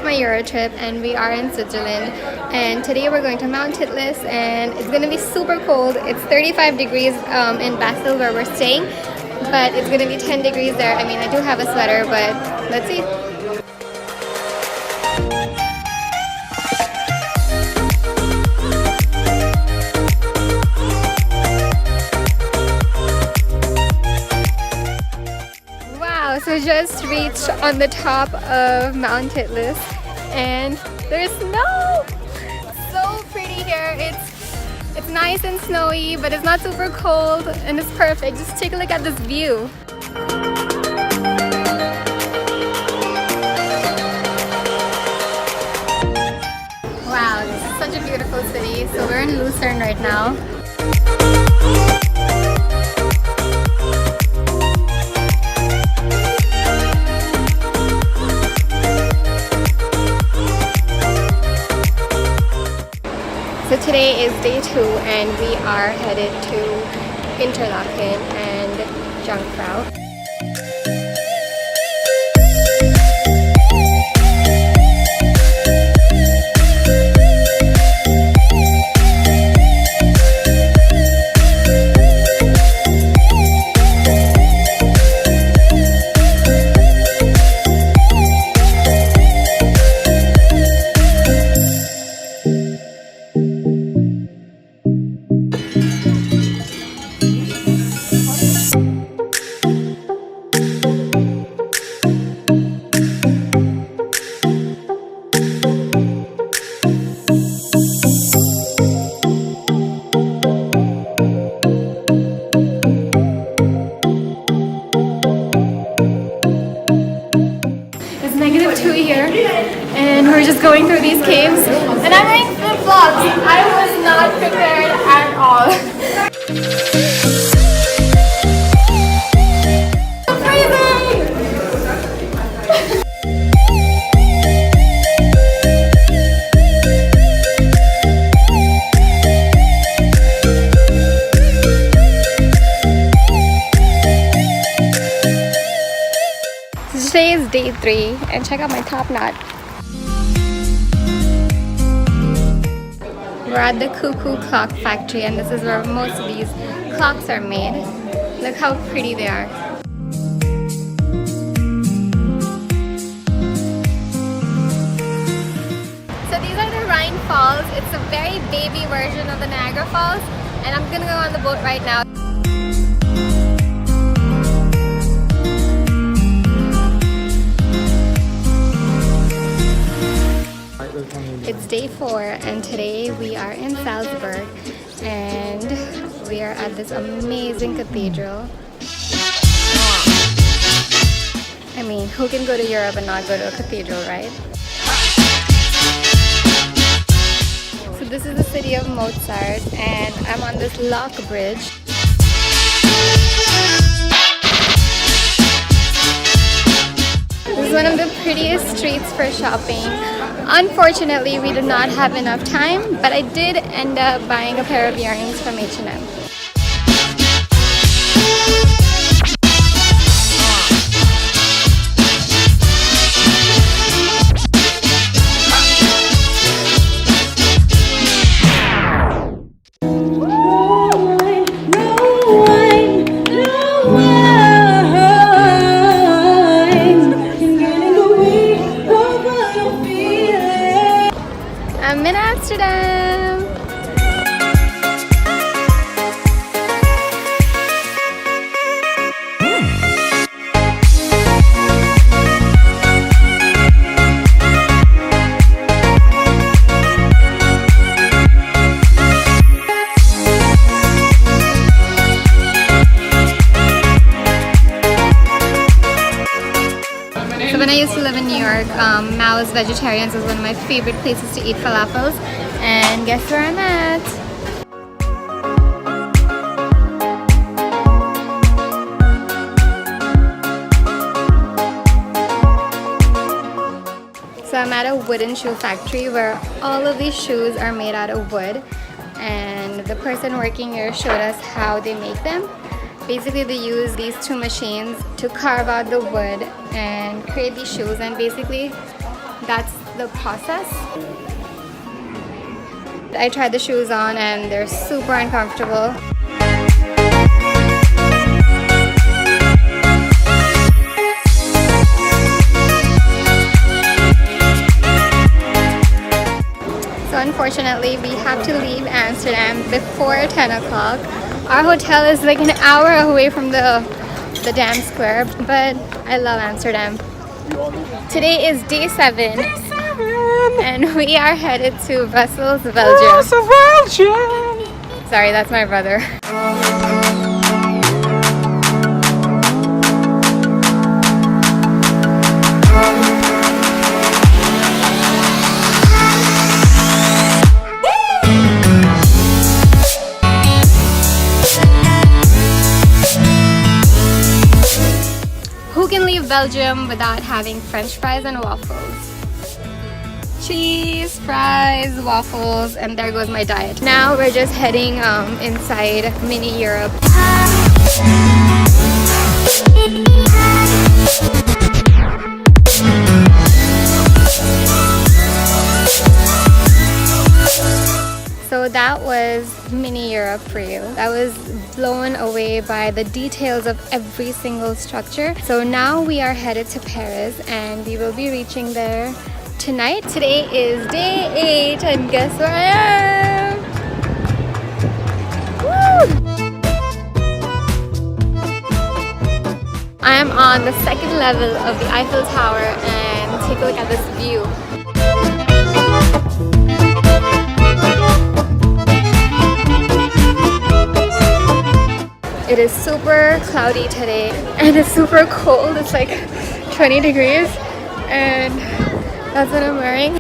of my Euro trip and we are in Switzerland, and today we're going to Mount Titlis and it's going to be super cold. It's 35 degrees in Basel where we're staying, but it's going to be 10 degrees there. I mean, I do have a sweater, but let's see. So just reached on the top of Mount Titlis and there's snow. So pretty here. It's nice and snowy, but it's not super cold and it's perfect. Just take a look at this view. Wow, this is such a beautiful city. So we're in Lucerne right now. So today is day 2 and we are headed to Interlaken and Jungfrau. -2 here and we're just going through these caves and I'm wearing flip-flops. I was not prepared at all. Today is day 3 and check out my top knot. We're at the Cuckoo Clock Factory and this is where most of these clocks are made. Look how pretty they are. So these are the Rhine Falls. It's a very baby version of the Niagara Falls and I'm gonna go on the boat right now. It's day 4 and today we are in Salzburg and we are at this amazing cathedral. I mean, who can go to Europe and not go to a cathedral, right? So this is the city of Mozart and I'm on this lock bridge. This is one of the prettiest streets for shopping. Unfortunately, we did not have enough time, but I did end up buying a pair of earrings from H&M. I'm in Amsterdam! So when I used to live in New York, Mao's Vegetarians was one of my favorite places to eat falafels. And guess where I'm at? So I'm at a wooden shoe factory where all of these shoes are made out of wood, and the person working here showed us how they make them. Basically they use these two machines to carve out the wood and create these shoes, and basically that's the process. I tried the shoes on and they're super uncomfortable. So unfortunately, we have to leave Amsterdam before 10 o'clock. Our hotel is like an hour away from the Dam Square, but I love Amsterdam. Today is day 7, and we are headed to Brussels, Belgium. Sorry, that's my brother. Who can leave Belgium without having French fries and waffles? Cheese, fries, waffles, and there goes my diet. Now we're just heading inside Mini Europe. So that was Mini Europe for you. I was blown away by the details of every single structure. So now we are headed to Paris and we will be reaching there tonight. Today is day 8 and guess where I am? Woo! I am on the 2nd level of the Eiffel Tower and take a look at this view. It is super cloudy today and it's super cold. It's like 20 degrees and that's what I'm wearing.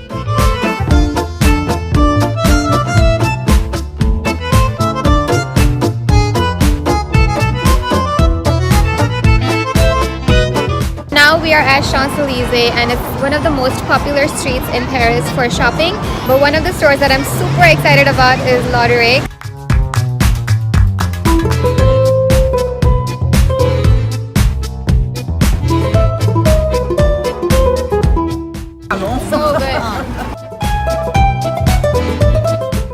Now we are at Champs-Élysées and it's one of the most popular streets in Paris for shopping. But one of the stores that I'm super excited about is Jarico. So good.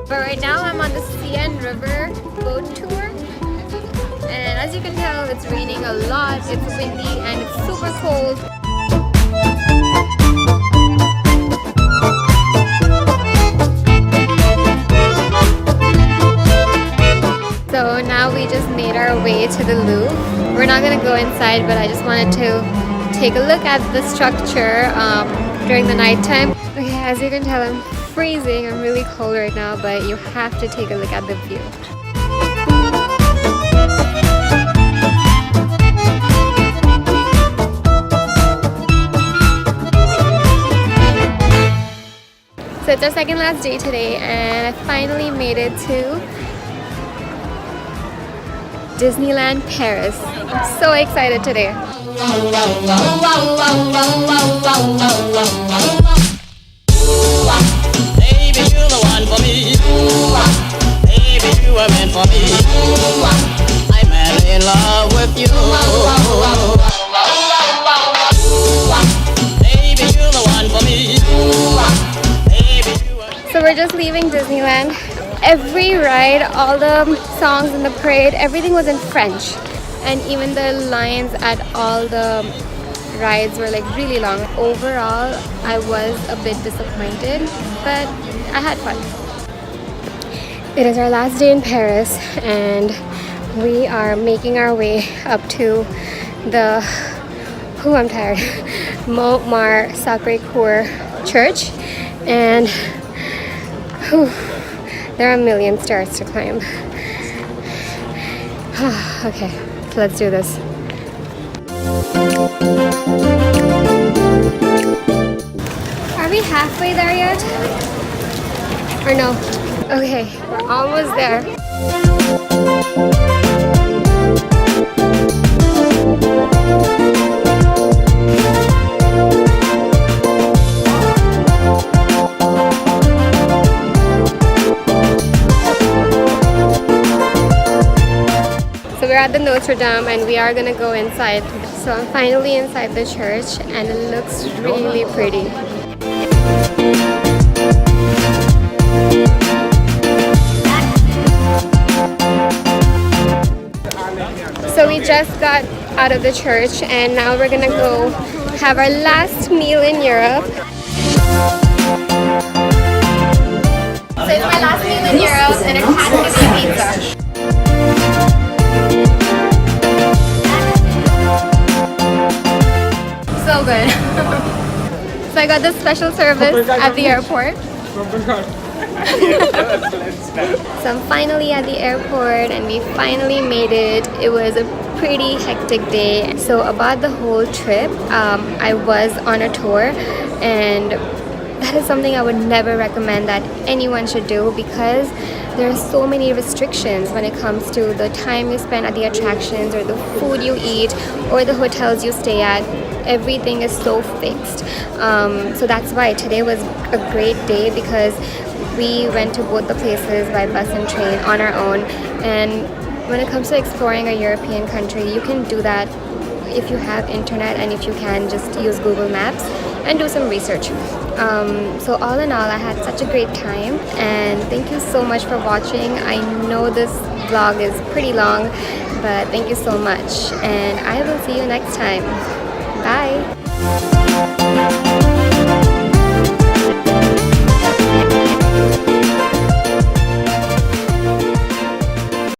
But right now I'm on the Seine River boat tour. And as you can tell, it's raining a lot, it's windy, and it's super cold. So now we just made our way to the Louvre. We're not gonna go inside, but I just wanted to take a look at the structure during the nighttime. Okay, as you can tell, I'm freezing. I'm really cold right now, but you have to take a look at the view. So it's our second last day today, and I finally made it to Disneyland Paris. I'm so excited today. Baby, you're the one for me. Baby, you were meant for me. I'm madly in love with you. Baby, you're the one for me. So we're just leaving Disneyland. Every ride, all the songs in the parade, everything was in French. And even the lines at all the rides were like really long. Overall, I was a bit disappointed, but I had fun. It is our last day in Paris and we are making our way up to the, I'm tired, Montmartre Sacré-Cœur Church. And there are a million stairs to climb. Okay, so let's do this. Are we halfway there yet? Or no? Okay, we're almost there. So we're at the Notre Dame and we are gonna go inside. So I'm finally inside the church and it looks really pretty. just got out of the church and now we're gonna go have our last meal in Europe. So it's my last meal in Europe and it has to be pizza. So good. So I got this special service at the airport. So I'm finally at the airport and we finally made it. It was a pretty hectic day. So about the whole trip, I was on a tour, and that is something I would never recommend that anyone should do because there are so many restrictions when it comes to the time you spend at the attractions or the food you eat or the hotels you stay at. Everything is so fixed. So that's why today was a great day because we went to both the places by bus and train on our own. And when it comes to exploring a European country, you can do that if you have internet and if you can just use Google Maps and do some research. So all in all, I had such a great time and thank you so much for watching. I know this vlog is pretty long, but thank you so much and I will see you next time. Bye!